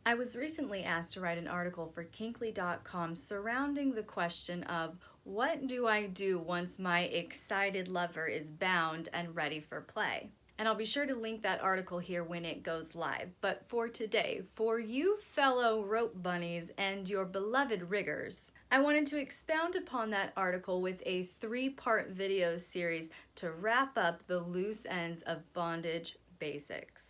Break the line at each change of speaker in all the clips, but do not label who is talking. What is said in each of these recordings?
I was recently asked to write an article for Kinkly.com surrounding the question of what do I do once my excited lover is bound and ready for play? And I'll be sure to link that article here when it goes live. But for today, for you fellow rope bunnies and your beloved riggers, I wanted to expound upon that article with a 3-part video series to wrap up the loose ends of bondage basics.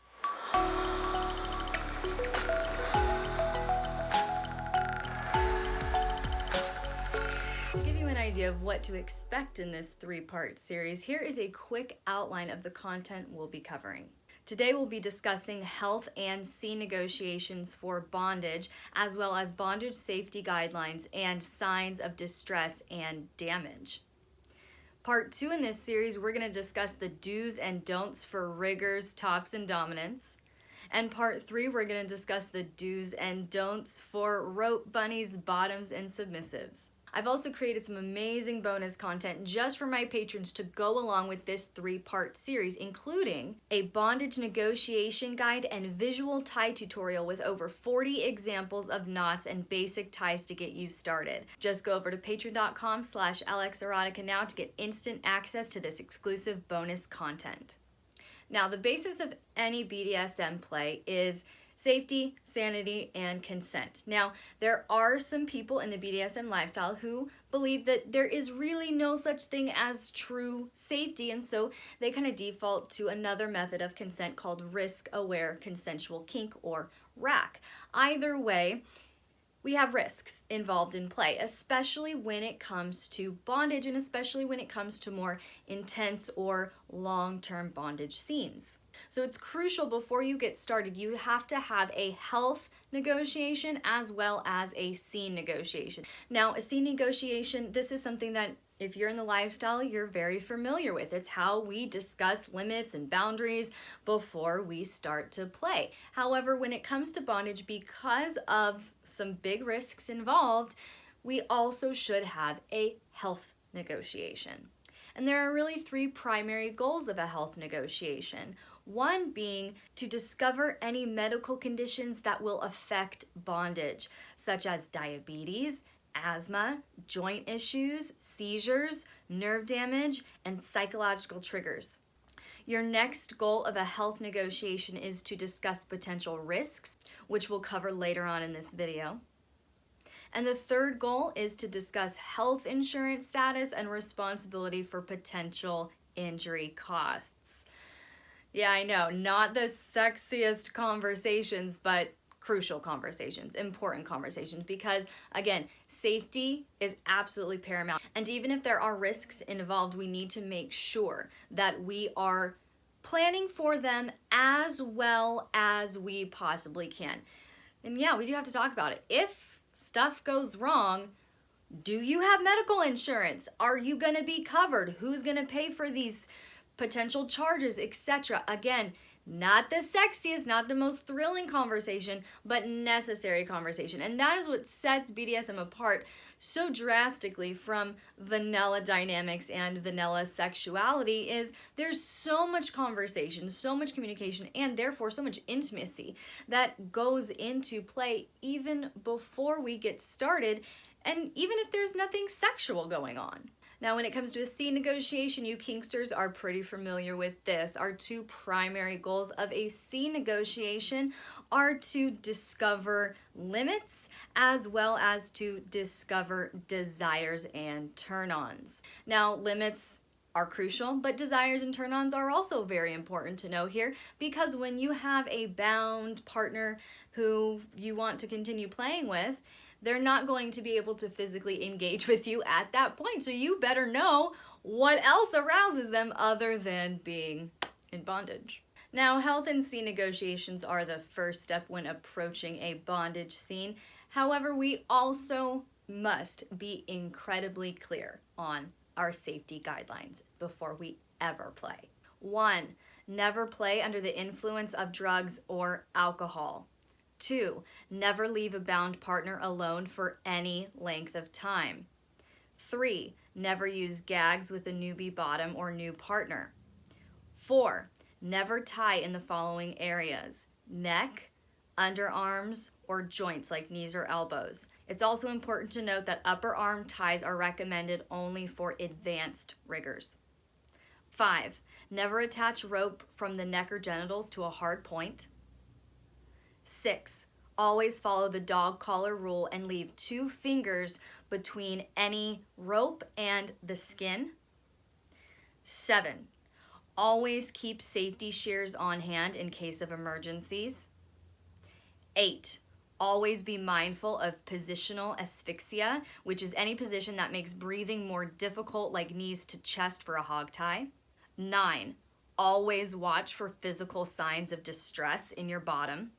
To give you an idea of what to expect in this 3-part series, here is a quick outline of the content we'll be covering. Today we'll be discussing health and scene negotiations for bondage, as well as bondage safety guidelines and signs of distress and damage. Part 2 in this series, we're going to discuss the do's and don'ts for riggers, tops, and dominants. And part 3, we're going to discuss the do's and don'ts for rope bunnies, bottoms, and submissives. I've also created some amazing bonus content just for my patrons to go along with this 3-part series, including a bondage negotiation guide and visual tie tutorial with over 40 examples of knots and basic ties to get you started. Just go over to patreon.com/ellexerotica now to get instant access to this exclusive bonus content. Now, the basis of any BDSM play is safety, sanity, and consent. Now, there are some people in the BDSM lifestyle who believe that there is really no such thing as true safety, and so they kind of default to another method of consent called risk-aware consensual kink, or RAC. Either way, we have risks involved in play, especially when it comes to bondage and especially when it comes to more intense or long-term bondage scenes. So it's crucial before you get started, you have to have a health negotiation as well as a scene negotiation. Now, a scene negotiation, this is something that if you're in the lifestyle, you're very familiar with. It's how we discuss limits and boundaries before we start to play. However, when it comes to bondage, because of some big risks involved, we also should have a health negotiation. And there are really 3 primary goals of a health negotiation. One being to discover any medical conditions that will affect bondage, such as diabetes, asthma, joint issues, seizures, nerve damage, and psychological triggers. Your next goal of a health negotiation is to discuss potential risks, which we'll cover later on in this video. And the third goal is to discuss health insurance status and responsibility for potential injury costs. Yeah, I know, not the sexiest conversations, but crucial conversations, important conversations, because again, safety is absolutely paramount. And even if there are risks involved, we need to make sure that we are planning for them as well as we possibly can. And yeah, we do have to talk about it. If stuff goes wrong, do you have medical insurance? Are you going to be covered? Who's going to pay for these potential charges, etc.? Again, not the sexiest, not the most thrilling conversation, but necessary conversation. And that is what sets BDSM apart so drastically from vanilla dynamics and vanilla sexuality is there's so much conversation, so much communication, and therefore so much intimacy that goes into play even before we get started, and even if there's nothing sexual going on. Now, when it comes to a scene negotiation, you kinksters are pretty familiar with this. Our 2 primary goals of a scene negotiation are to discover limits as well as to discover desires and turn-ons. Now, limits are crucial, but desires and turn-ons are also very important to know here, because when you have a bound partner who you want to continue playing with, they're not going to be able to physically engage with you at that point. So you better know what else arouses them other than being in bondage. Now, health and scene negotiations are the first step when approaching a bondage scene. However, we also must be incredibly clear on our safety guidelines before we ever play. 1, never play under the influence of drugs or alcohol. 2, never leave a bound partner alone for any length of time. 3, never use gags with a newbie bottom or new partner. 4, never tie in the following areas: neck, underarms, or joints like knees or elbows. It's also important to note that upper arm ties are recommended only for advanced riggers. 5. Never attach rope from the neck or genitals to a hard point. 6. Always follow the dog collar rule and leave 2 fingers between any rope and the skin. 7. Always keep safety shears on hand in case of emergencies. 8. Always be mindful of positional asphyxia, which is any position that makes breathing more difficult, like knees to chest for a hog tie. 9. Always watch for physical signs of distress in your bottom.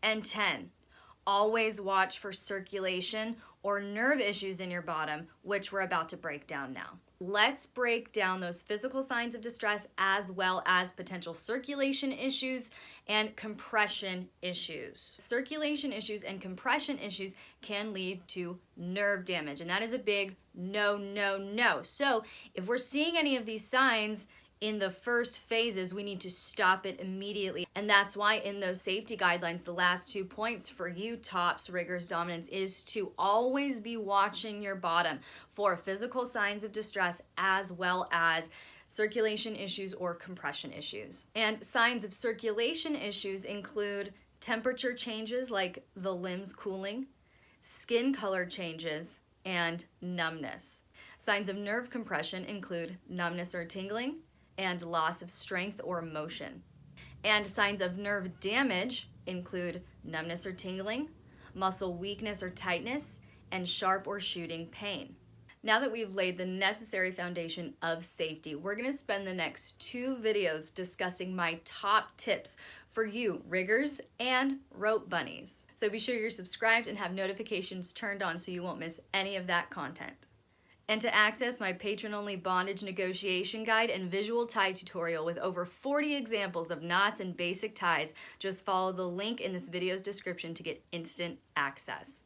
And 10. Always watch for circulation or nerve issues in your bottom, which we're about to break down now. Let's break down those physical signs of distress as well as potential circulation issues and compression issues. Circulation issues and compression issues can lead to nerve damage, and that is a big no, no, no. So if we're seeing any of these signs in the first phases, we need to stop it immediately. And that's why in those safety guidelines, the last 2 points for you tops, riggers, dominants, is to always be watching your bottom for physical signs of distress as well as circulation issues or compression issues. And signs of circulation issues include temperature changes like the limbs cooling, skin color changes, and numbness. Signs of nerve compression include numbness or tingling, and loss of strength or motion. And signs of nerve damage include numbness or tingling, muscle weakness or tightness, and sharp or shooting pain. Now that we've laid the necessary foundation of safety, we're going to spend the next 2 videos discussing my top tips for you riggers and rope bunnies. So be sure you're subscribed and have notifications turned on so you won't miss any of that content. And to access my patron-only bondage negotiation guide and visual tie tutorial with over 40 examples of knots and basic ties, just follow the link in this video's description to get instant access.